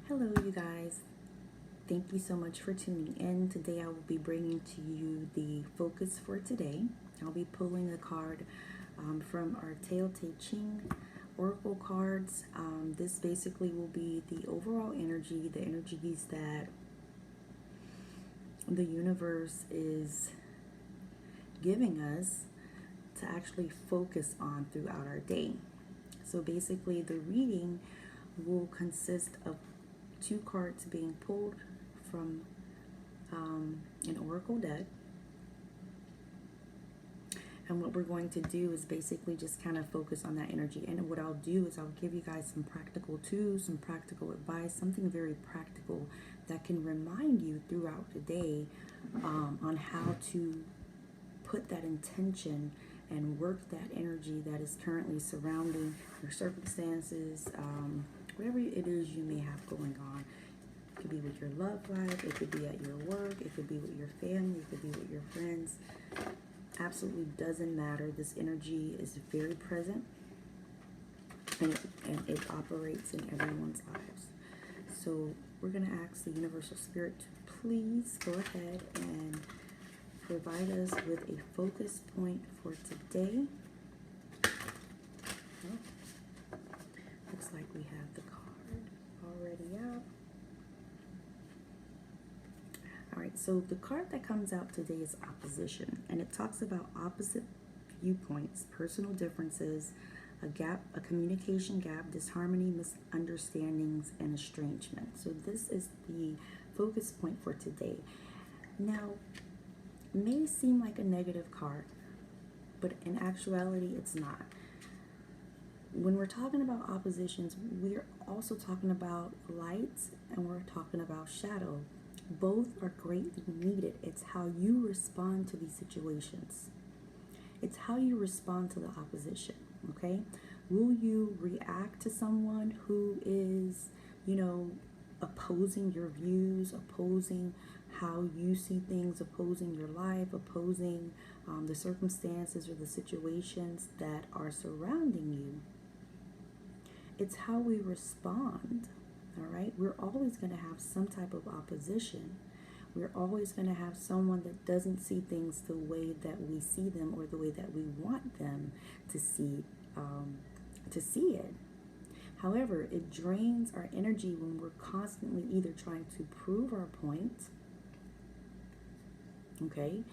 Hello, you guys. Thank you so much for tuning in. Today, I will be bringing to you the focus for today. I'll be pulling a card from our Tao Te Ching Oracle cards. This basically will be the overall energy, the energies that the universe is giving us to actually focus on throughout our day. So, basically, the reading will consist of two cards being pulled from an oracle deck. And what we're going to do is basically just kind of focus on that energy. And what I'll do is I'll give you guys some practical tools, some practical advice, something very practical that can remind you throughout the day on how to put that intention and work that energy that is currently surrounding your circumstances, whatever it is you may have going on. It could be with your love life, it could be at your work, it could be with your family, it could be with your friends. Absolutely doesn't matter. This energy is very present, and it operates in everyone's lives. So we're going to ask the Universal Spirit to please go ahead and provide us with a focus point for today. Oh, looks like we have the card already out. All right, so the card that comes out today is opposition, and it talks about opposite viewpoints, personal differences, a gap, a communication gap, disharmony, misunderstandings, and estrangement. So this is the focus point for today. Now, it may seem like a negative card, but in actuality, it's not. When we're talking about oppositions, we're also talking about light and we're talking about shadow. Both are greatly needed. It's how you respond to these situations. It's how you respond to the opposition, okay? Will you react to someone who is, opposing your views, opposing how you see things, opposing your life, opposing the circumstances or the situations that are surrounding you? It's how we respond. All right, we're always going to have some type of opposition. We're always going to have someone that doesn't see things the way that we see them or the way that we want them to see it. However, it drains our energy when we're constantly either trying to prove our point, okay,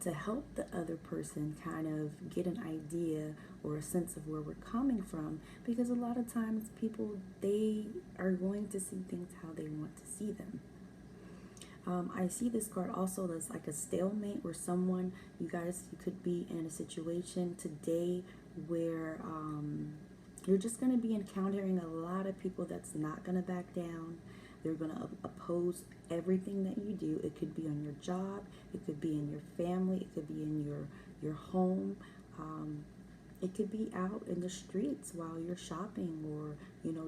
to help the other person kind of get an idea or a sense of where we're coming from, because a lot of times people, they are going to see things how they want to see them. I see this card also as like a stalemate, where someone, you could be in a situation today where you're just going to be encountering a lot of people that's not going to back down. They're going to oppose everything that you do. It could be on your job. It could be in your family. It could be in your home. It could be out in the streets while you're shopping or,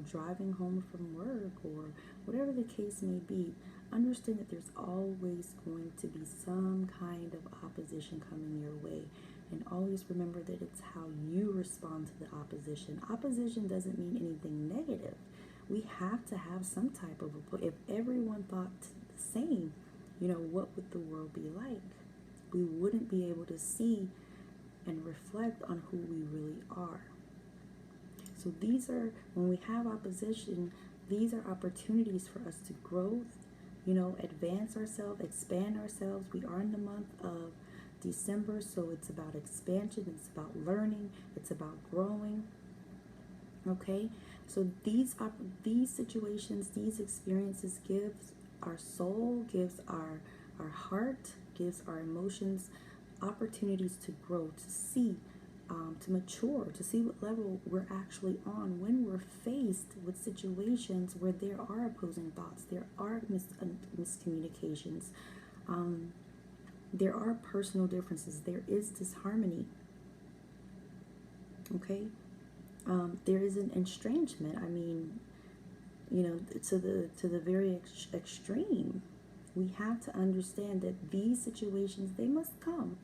driving home from work or whatever the case may be. Understand that there's always going to be some kind of opposition coming your way. And always remember that it's how you respond to the opposition. Opposition doesn't mean anything negative. We have to have some type of, if everyone thought the same, what would the world be like? We wouldn't be able to see and reflect on who we really are. So when we have opposition, these are opportunities for us to grow, advance ourselves, expand ourselves. We are in the month of December, so it's about expansion, it's about learning, it's about growing. Okay, so these situations, these experiences gives our soul, gives our heart, gives our emotions opportunities to grow, to see, to mature, to see what level we're actually on when we're faced with situations where there are opposing thoughts, there are miscommunications, there are personal differences, there is disharmony. Okay. There is an estrangement. I mean, to the very extreme. We have to understand that these situations, they must come.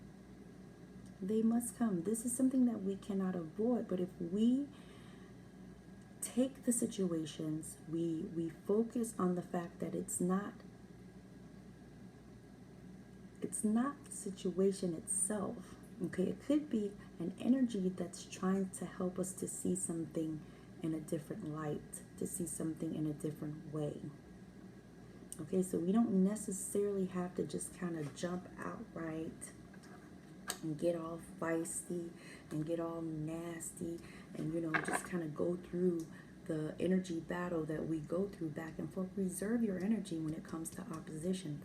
They must come. This is something that we cannot avoid. But if we take the situations, we focus on the fact that it's not the situation itself. Okay, it could be an energy that's trying to help us to see something in a different light, to see something in a different way. Okay, so we don't necessarily have to just kind of jump outright and get all feisty and get all nasty and, you know, just kind of go through the energy battle that we go through back and forth. Reserve your energy when it comes to opposition.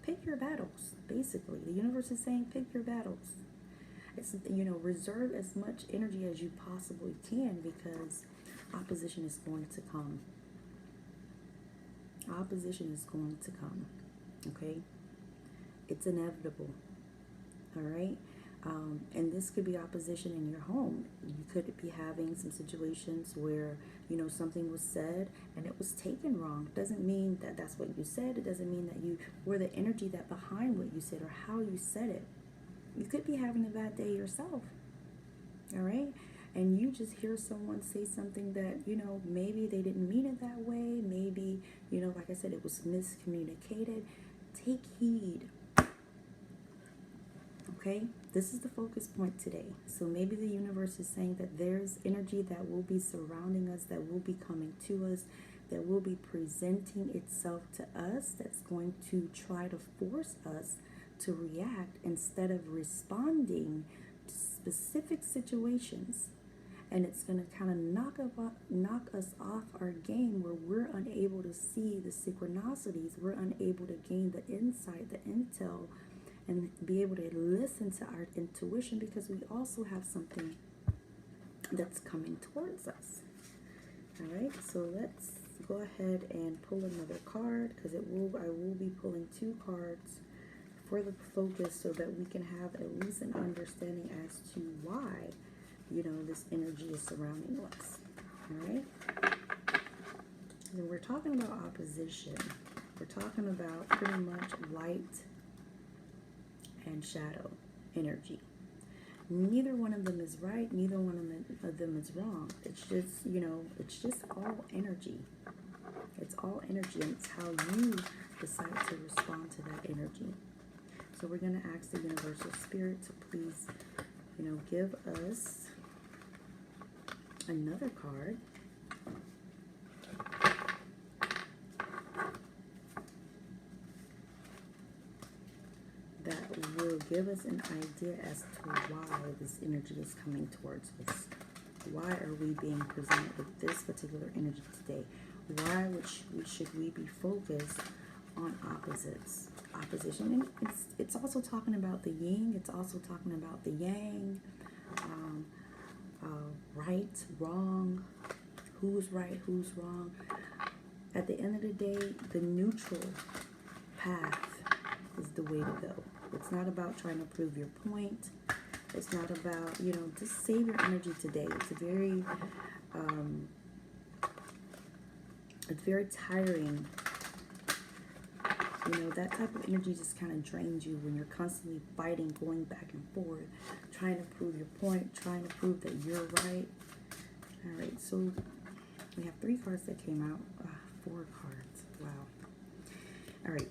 Pick your battles, basically. The universe is saying pick your battles. It's, you know, reserve as much energy as you possibly can, because opposition is going to come. Opposition is going to come, okay? It's inevitable, all right? And this could be opposition in your home. You could be having some situations where, you know, something was said and it was taken wrong. It doesn't mean that that's what you said. It doesn't mean that you were the energy that behind what you said or how you said it. You could be having a bad day yourself, all right? And you just hear someone say something that, you know, maybe they didn't mean it that way. Maybe, you know, like I said, it was miscommunicated. Take heed. Okay, this is the focus point today. So maybe the universe is saying that there's energy that will be surrounding us, that will be coming to us, that will be presenting itself to us, that's going to try to force us to react instead of responding to specific situations. And it's going to kind of knock us off our game, where we're unable to see the synchronicities, we're unable to gain the insight, the intel, and be able to listen to our intuition, because we also have something that's coming towards us. All right, so let's go ahead and pull another card, because I will be pulling 2 cards for the focus, so that we can have at least an understanding as to why, you know, this energy is surrounding us. All right, and we're talking about opposition. We're talking about pretty much light and shadow energy. Neither one of them is right, neither one of them is wrong. It's just, you know, it's just all energy. It's all energy, and it's how you decide to respond to that energy. So we're going to ask the universal spirit to please, you know, give us another card that will give us an idea as to why this energy is coming towards us. Why are we being presented with this particular energy today? Why should we be focused on opposites? Opposition. And it's also talking about the yin. It's also talking about the yang. Right, wrong. Who's right, who's wrong. At the end of the day, the neutral path is the way to go. It's not about trying to prove your point. It's not about, you know, just save your energy today. It's very tiring. You know, that type of energy just kind of drains you when you're constantly fighting, going back and forth, trying to prove your point, trying to prove that you're right. All right, so we have 3 cards that came out. 4 cards. Wow. All right.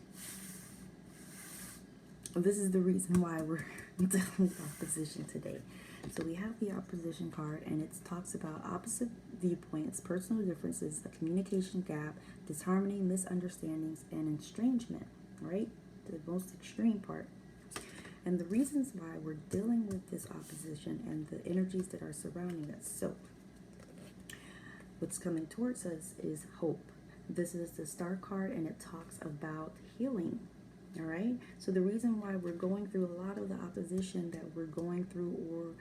This is the reason why we're dealing with opposition today. So we have the opposition card, and it talks about opposite viewpoints, personal differences, a communication gap, disharmony, misunderstandings, and estrangement, right? The most extreme part. And the reasons why we're dealing with this opposition and the energies that are surrounding us. So what's coming towards us is hope. This is the Star card, and it talks about healing. All right, so the reason why we're going through a lot of the opposition that we're going through, or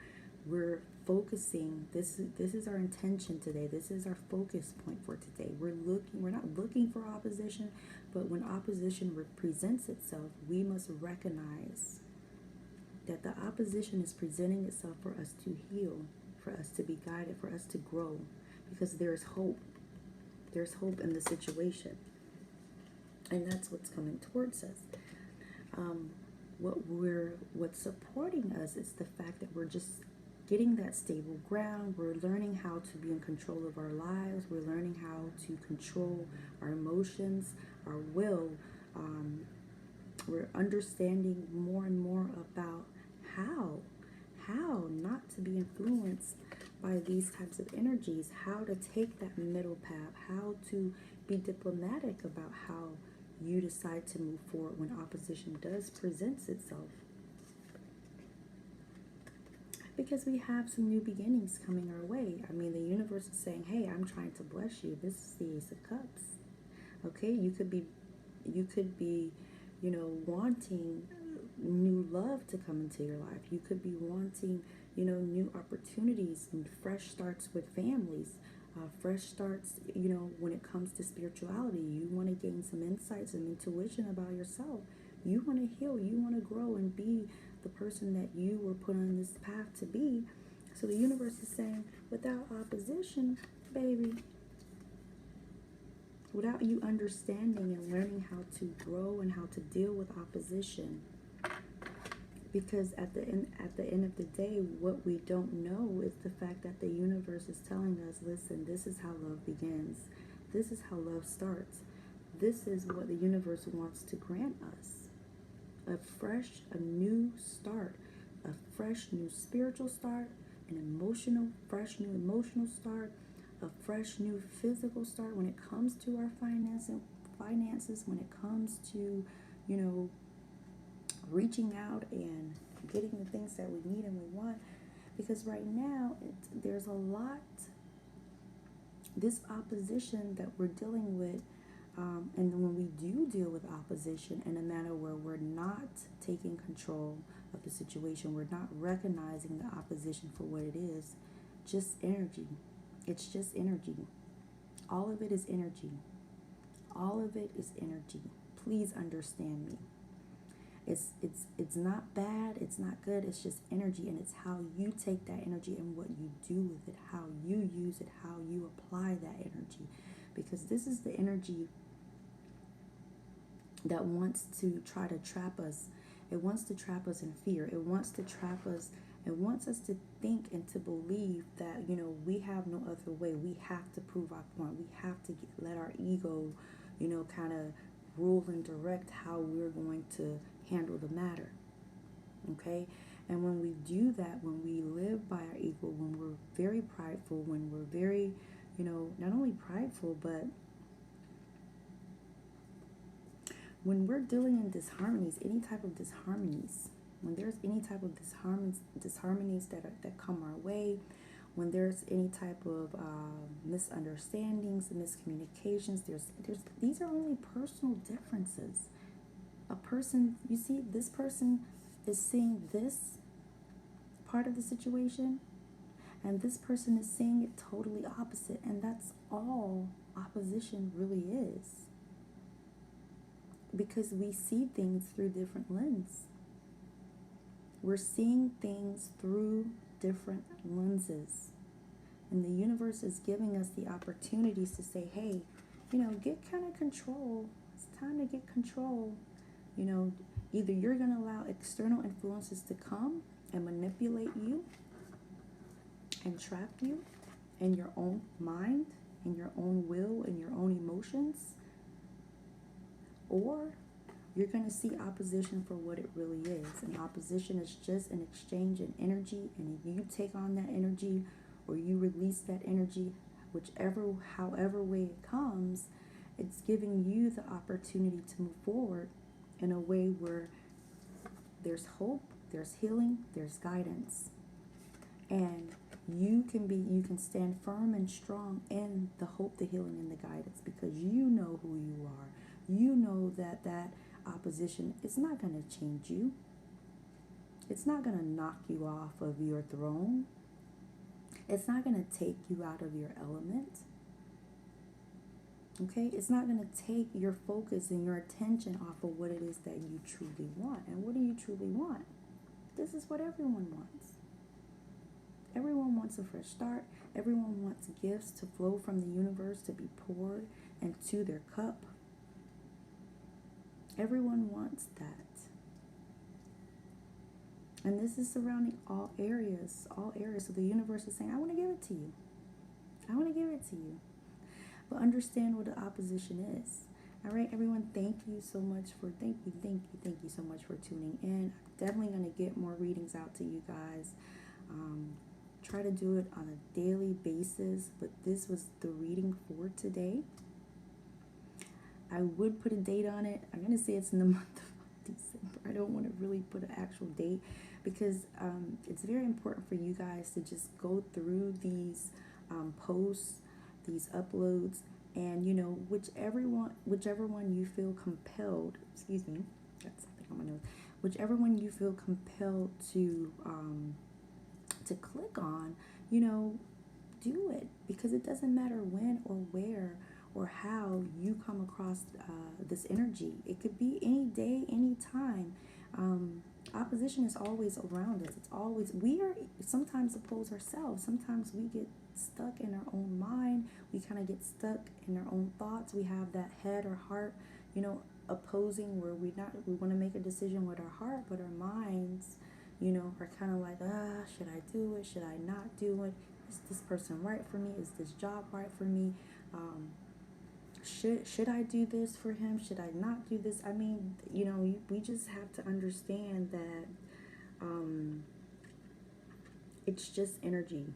we're focusing, this is our intention today. This is our focus point for today. We're not looking for opposition, but when opposition presents itself, we must recognize that the opposition is presenting itself for us to heal, for us to be guided, for us to grow, because there's hope. There's hope in the situation. And that's what's coming towards us. What's supporting us is the fact that we're just getting that stable ground. We're learning how to be in control of our lives. We're learning how to control our emotions, our will. We're understanding more and more about how not to be influenced by these types of energies, how to take that middle path, how to be diplomatic about how you decide to move forward when opposition does present itself. Because we have some new beginnings coming our way. I mean, the universe is saying, hey, I'm trying to bless you. This is the Ace of Cups. Okay, you could be, wanting new love to come into your life. You could be wanting, new opportunities and fresh starts with families, fresh starts, when it comes to spirituality. You want to gain some insights and intuition about yourself. You want to heal. You want to grow and be the person that you were put on this path to be. So the universe is saying, without opposition, baby, without you understanding and learning how to grow and how to deal with opposition, because at the end of the day, what we don't know is the fact that the universe is telling us, listen, this is how love begins. This is how love starts. This is what the universe wants to grant us. A new start, a fresh new spiritual start, fresh new emotional start, a fresh new physical start when it comes to our finances, when it comes to, reaching out and getting the things that we need and we want. Because right now, there's a lot, this opposition that we're dealing with, and when we do deal with opposition in a manner where we're not taking control of the situation, we're not recognizing the opposition for what it is, just energy. It's just energy. All of it is energy. All of it is energy. Please understand me. It's not bad, it's not good, it's just energy, and it's how you take that energy and what you do with it, how you use it, how you apply that energy. Because this is the energy that wants to try to trap us. It wants to trap us in fear. It wants to trap us. It wants us to think and to believe that, we have no other way. We have to prove our point. We have to let our ego, kind of rule and direct how we're going to handle the matter. Okay? And when we do that, when we live by our ego, when we're very prideful, when we're very, not only prideful, but when we're dealing in disharmonies, any type of disharmonies, when there's any type of disharmonies that come our way, when there's any type of misunderstandings, miscommunications, these are only personal differences. A person, you see, this person is seeing this part of the situation, and this person is seeing it totally opposite, and that's all opposition really is. Because we see things through different lenses. We're seeing things through different lenses. And the universe is giving us the opportunities to say, hey, get kind of control. It's time to get control. Either you're going to allow external influences to come and manipulate you and trap you in your own mind, in your own will, in your own emotions, or you're going to see opposition for what it really is. And opposition is just an exchange in energy, and if you take on that energy or you release that energy, however way it comes, it's giving you the opportunity to move forward in a way where there's hope, there's healing, there's guidance. And you can stand firm and strong in the hope, the healing, and the guidance, because you know who you are. You know that opposition is not going to change you. It's not going to knock you off of your throne. It's not going to take you out of your element. Okay? It's not going to take your focus and your attention off of what it is that you truly want. And what do you truly want? This is what everyone wants. Everyone wants a fresh start. Everyone wants gifts to flow from the universe to be poured into their cup. Everyone wants that. And this is surrounding all areas, all areas. So the universe is saying, I want to give it to you. I want to give it to you. But understand what the opposition is. All right, everyone, thank you so much for, thank you so much for tuning in. I'm definitely going to get more readings out to you guys. Try to do it on a daily basis, but this was the reading for today. I would put a date on it. I'm going to say it's in the month of December. I don't want to really put an actual date because it's very important for you guys to just go through these posts, these uploads, and you know, whichever one you feel compelled, excuse me, that's something on my nose, whichever one you feel compelled to click on, you know, do it, because it doesn't matter when or where or how you come across this energy. It could be any day, any time. Opposition is always around us. It's always, we are sometimes opposed ourselves. Sometimes we get stuck in our own mind. We kind of get stuck in our own thoughts. We have that head or heart, you know, opposing, where we want to make a decision with our heart, but our minds, you know, are kind of like, should I do it? Should I not do it? Is this person right for me? Is this job right for me? Should I do this for him? Should I not do this? I mean, you know, we just have to understand that it's just energy.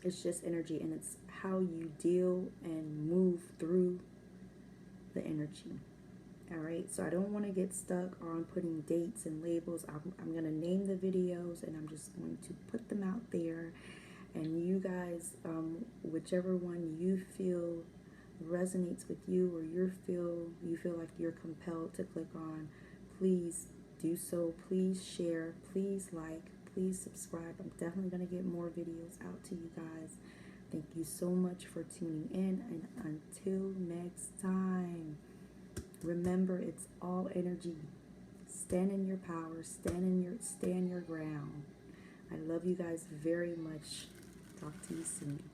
It's just energy, and it's how you deal and move through the energy. All right, so I don't want to get stuck on putting dates and labels. I'm going to name the videos, and I'm just going to put them out there. And you guys, whichever one you feel resonates with you, or you feel like you're compelled to click on, please do so. Please share. Please like. Please subscribe. I'm definitely going to get more videos out to you guys. Thank you so much for tuning in, and until next time, remember, it's all energy. Stand in your power. Stand your ground. I love you guys very much. Talk to you soon.